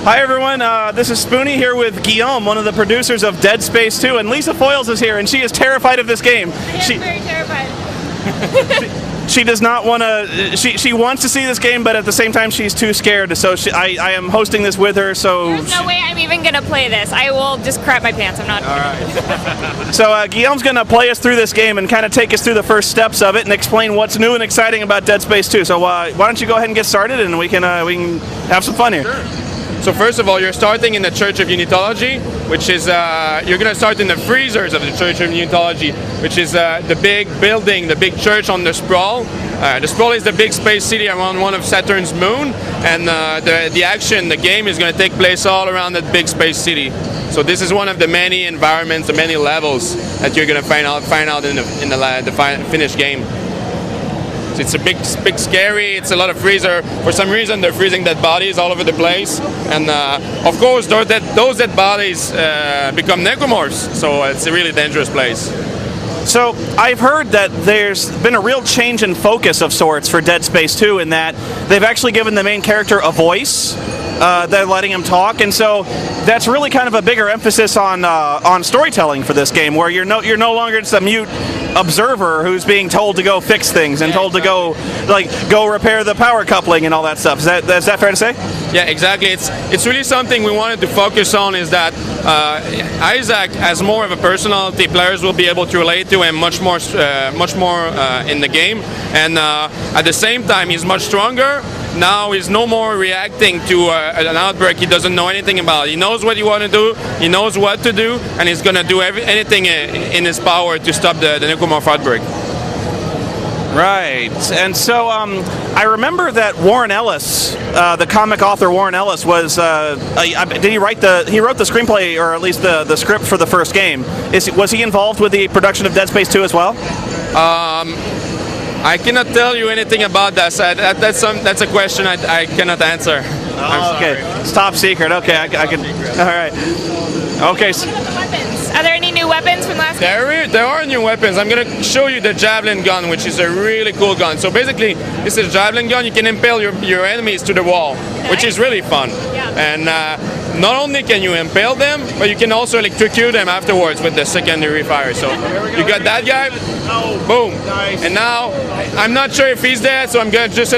Hi everyone, this is Spoony here with Guillaume, one of the producers of Dead Space 2, and Lisa Foyles is here, and she is terrified of this game. I am very terrified. She does not want to. She wants to see this game, but at the same time, she's too scared. So I am hosting this with her. So there's no way I'm even gonna play this. I will just crap my pants. I'm not. All right. So Guillaume's gonna play us through this game and kind of take us through the first steps of it and explain what's new and exciting about Dead Space 2. So why don't you go ahead and get started, and we can have some fun here. Sure. So first of all, you're starting in the Church of Unitology, which is, you're going to start in the freezers of the Church of Unitology, which is the big building, the big church on the Sprawl. The Sprawl is the big space city around one of Saturn's moon, and the action, the game is going to take place all around that big space city. So this is one of the many environments, the many levels that you're going to find out in the finished game. It's a big, scary. It's a lot of freezer. For some reason, they're freezing dead bodies all over the place, and of course, those dead bodies become necromorphs. So it's a really dangerous place. So I've heard that there's been a real change in focus of sorts for Dead Space 2, in that they've actually given the main character a voice. They're letting him talk, and so that's really kind of a bigger emphasis on storytelling for this game, where you're no longer just a mute observer who's being told to go fix things and told to go repair the power coupling and all that stuff. Is that fair to say? Yeah, exactly. It's really something we wanted to focus on, is that Isaac has more of a personality. Players will be able to relate to him much more in the game, and at the same time he's much stronger. Now he's no more reacting to an outbreak he doesn't know anything about. He knows what he wants to do, he knows what to do, and he's going to do anything in his power to stop the necromorph outbreak. Right, and so I remember that Warren Ellis, the comic author Warren Ellis, was did he wrote the screenplay, or at least the script for the first game? Was he involved with the production of Dead Space 2 as well? I cannot tell you anything about that. So that's a question I cannot answer. Oh, okay, it's top secret. Okay, I can. All right. Okay. Weapons. Are there any new weapons from last game? There are new weapons. I'm going to show you the javelin gun, which is a really cool gun. So basically, this is a javelin gun. You can impale your enemies to the wall, which is really fun. Yeah. And not only can you impale them, but you can also electrocute them afterwards with the secondary fire. So you got that guy. Boom. Nice. And now, I'm not sure if he's dead, so I'm going to just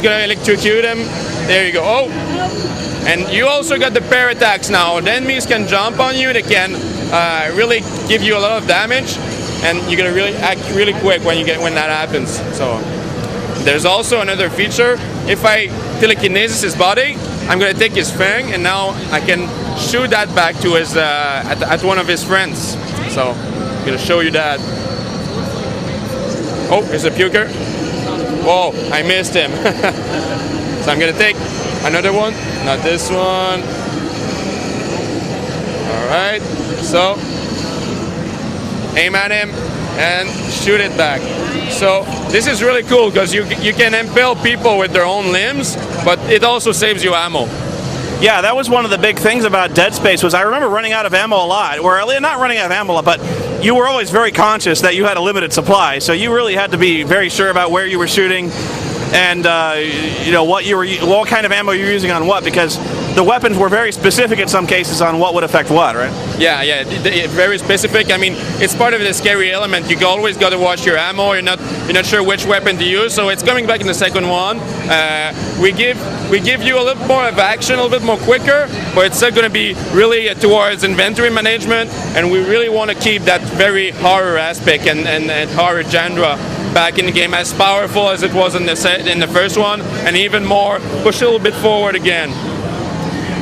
electrocute him. There you go. Oh. And you also got the pair attacks now. The enemies can jump on you. They can really give you a lot of damage, and you're gonna really act really quick when that happens. So there's also another feature. If I telekinesis his body, I'm gonna take his fang, and now I can shoot that back to his at one of his friends. So I'm gonna show you that. Oh, there's a puker. Whoa, I missed him. So I'm gonna take another one, not this one. Alright, so aim at him and shoot it back. So this is really cool, because you can impale people with their own limbs, but it also saves you ammo. Yeah, that was one of the big things about Dead Space, was I remember running out of ammo a lot, or not running out of ammo, but you were always very conscious that you had a limited supply, so you really had to be very sure about where you were shooting, and what kind of ammo you're using on what, because the weapons were very specific in some cases on what would affect what, right? Yeah, very specific. I mean, it's part of the scary element. You always got to watch your ammo. You're not sure which weapon to use. So it's coming back in the second one. We give you a little more of action, a little bit more quicker, but it's still going to be really towards inventory management, and we really want to keep that very horror aspect and horror genre back in the game, as powerful as it was in the first one, and even more, push a little bit forward again.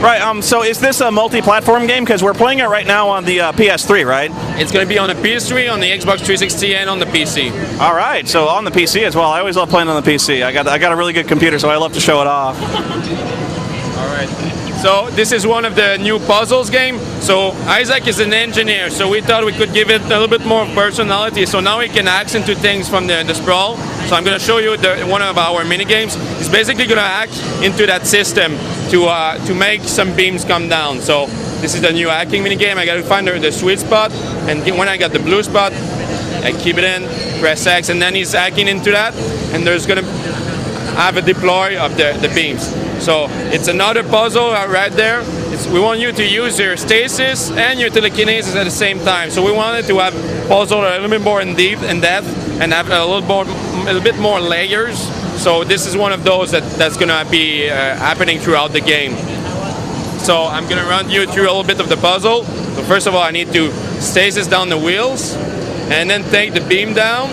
Right, so is this a multi-platform game? Because we're playing it right now on the PS3, right? It's going to be on the PS3, on the Xbox 360, and on the PC. All right, so on the PC as well. I always love playing on the PC. I got a really good computer, so I love to show it off. All right. So this is one of the new puzzles game. So Isaac is an engineer, so we thought we could give it a little bit more personality. So now he can act into things from the sprawl. So I'm going to show you one of our mini games. He's basically going to act into that system to make some beams come down. So this is the new hacking mini game. I got to find the sweet spot, and when I got the blue spot, I keep it in, press X, and then he's hacking into that. And there's going to have a deploy of the beams. So it's another puzzle right there. We want you to use your stasis and your telekinesis at the same time. So we wanted to have puzzle a little bit more in depth and have a little bit more layers. So this is one of those that's going to be happening throughout the game. So I'm going to run you through a little bit of the puzzle. So first of all, I need to stasis down the wheels and then take the beam down.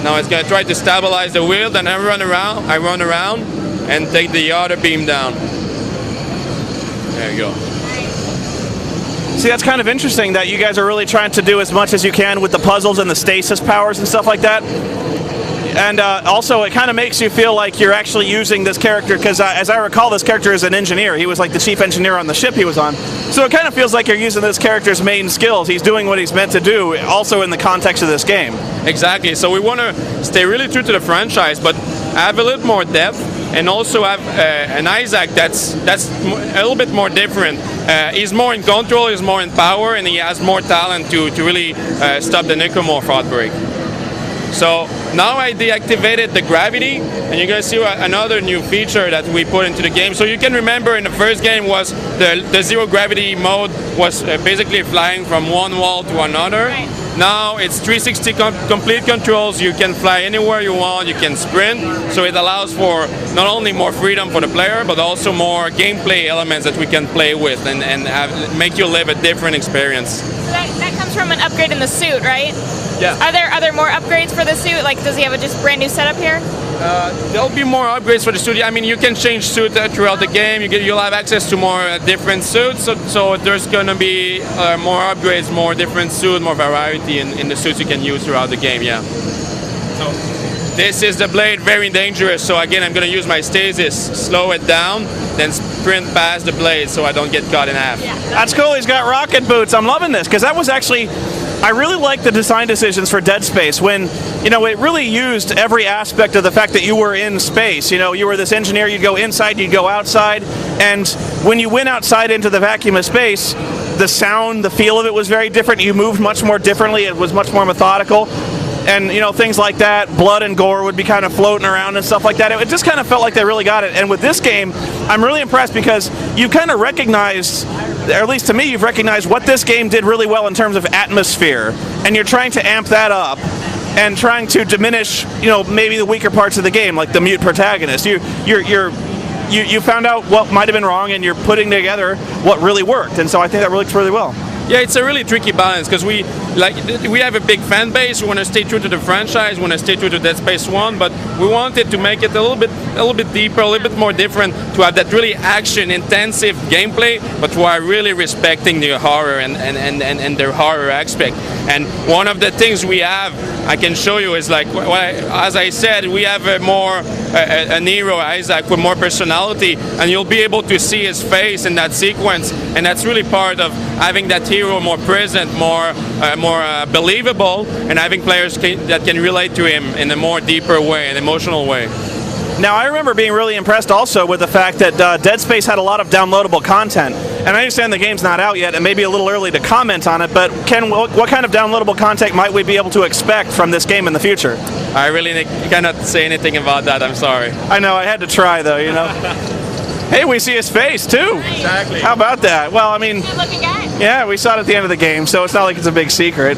Now it's going to try to stabilize the wheel. Then I run around and take the other beam down. There you go. See, that's kind of interesting that you guys are really trying to do as much as you can with the puzzles and the stasis powers and stuff like that. And also, it kind of makes you feel like you're actually using this character, because as I recall, this character is an engineer. He was like the chief engineer on the ship he was on. So it kind of feels like you're using this character's main skills. He's doing what he's meant to do, also in the context of this game. Exactly. So we want to stay really true to the franchise, but have a little more depth, and also have an Isaac that's a little bit more different. He's more in control, he's more in power, and he has more talent to really stop the necromorph outbreak. So now I deactivated the gravity, and you're going to see another new feature that we put into the game. So you can remember in the first game was the zero gravity mode was basically flying from one wall to another. Right. Now it's 360 complete controls. You can fly anywhere you want, you can sprint, so it allows for not only more freedom for the player, but also more gameplay elements that we can play with and make you live a different experience. So that comes from an upgrade in the suit, right? Yeah. Are there more upgrades for the suit? Like, does he have a just brand new setup here? There'll be more upgrades for the studio. I mean, you can change suit throughout the game. You'll have access to more different suits. So there's going to be more upgrades, more different suits, more variety in the suits you can use throughout the game. Yeah. So this is the blade, very dangerous. So again, I'm going to use my stasis, slow it down, then sprint past the blade so I don't get cut in half. Yeah. That's cool. He's got rocket boots. I'm loving this, because that was actually... I really like the design decisions for Dead Space when, it really used every aspect of the fact that you were in space. You were this engineer, you'd go inside, you'd go outside, and when you went outside into the vacuum of space, the sound, the feel of it was very different. You moved much more differently. It was much more methodical. And, things like that, blood and gore would be kind of floating around and stuff like that. It just kind of felt like they really got it. And with this game, I'm really impressed because you kind of recognized, or at least to me, you've recognized what this game did really well in terms of atmosphere. And you're trying to amp that up and trying to diminish, maybe the weaker parts of the game, like the mute protagonist. You found out what might have been wrong, and you're putting together what really worked. And so I think that works really well. Yeah, it's a really tricky balance because we have a big fan base. We want to stay true to the franchise. We want to stay true to Dead Space 1, but we wanted to make it a little bit deeper, a little bit more different, to have that really action-intensive gameplay, but while really respecting the horror and the horror aspect. And one of the things we have, I can show you, is like, as I said, we have a Nero Isaac with more personality, and you'll be able to see his face in that sequence, and that's really part of having that hero more present, more believable, and having players that can relate to him in a more deeper way, an emotional way. Now, I remember being really impressed also with the fact that Dead Space had a lot of downloadable content. And I understand the game's not out yet and maybe a little early to comment on it, but Ken, what kind of downloadable content might we be able to expect from this game in the future? I really cannot say anything about that, I'm sorry. I know, I had to try though, Hey, we see his face too. Exactly. How about that? Well, I mean, Good looking guy. yeah, we saw it at the end of the game, so it's not like it's a big secret.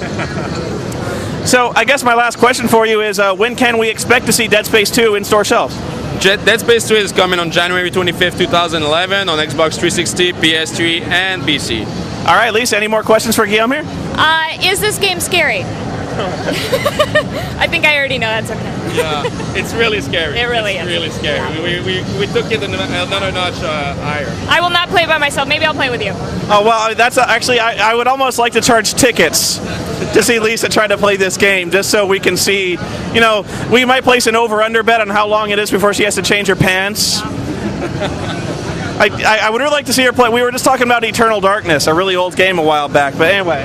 So I guess my last question for you is, when can we expect to see Dead Space 2 in store shelves? Dead Space 2 is coming on January 25th, 2011 on Xbox 360, PS3, and PC. All right, Lisa, any more questions for Guillaume here? Is this game scary? I think I already know. That's okay. Yeah, it's really scary. It really is. It's really scary. Yeah. We took it another notch higher. I will not play by myself. Maybe I'll play with you. Oh, well, that's actually, I would almost like to charge tickets to see Lisa try to play this game, just so we can see, we might place an over-under bet on how long it is before she has to change her pants. I would really like to see her play. We were just talking about Eternal Darkness, a really old game a while back. But anyway,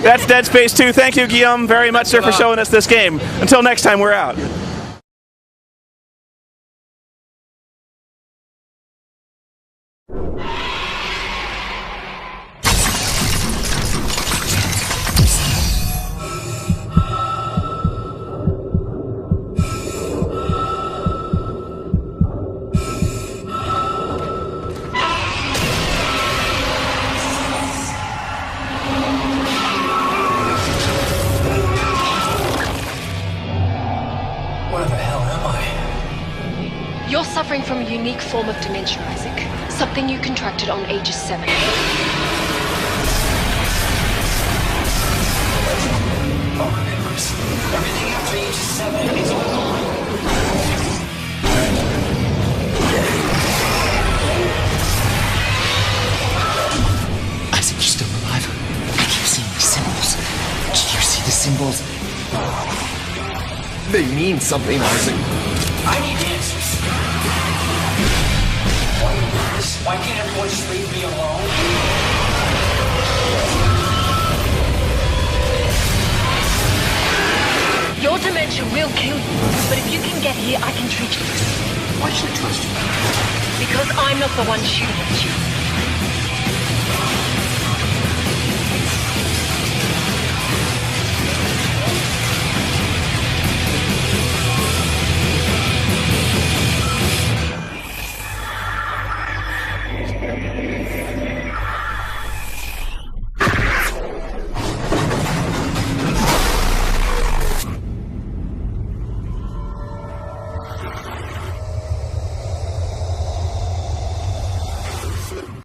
that's Dead Space 2. Thank you, Guillaume, very much, sir, for showing us this game. Until next time, we're out. Where the hell am I? You're suffering from a unique form of dementia, Isaac. Something you contracted on ages 7. Oh, remembers. Everything after age 7 is all gone. Isaac, you're still alive. I keep seeing the symbols. Did you see the symbols? They mean something, Isaac. I need answers. Why do this? Why can't everyone just leave me alone? Your dementia will kill you, but if you can get here, I can treat you. Why should I trust you? Because I'm not the one shooting at you.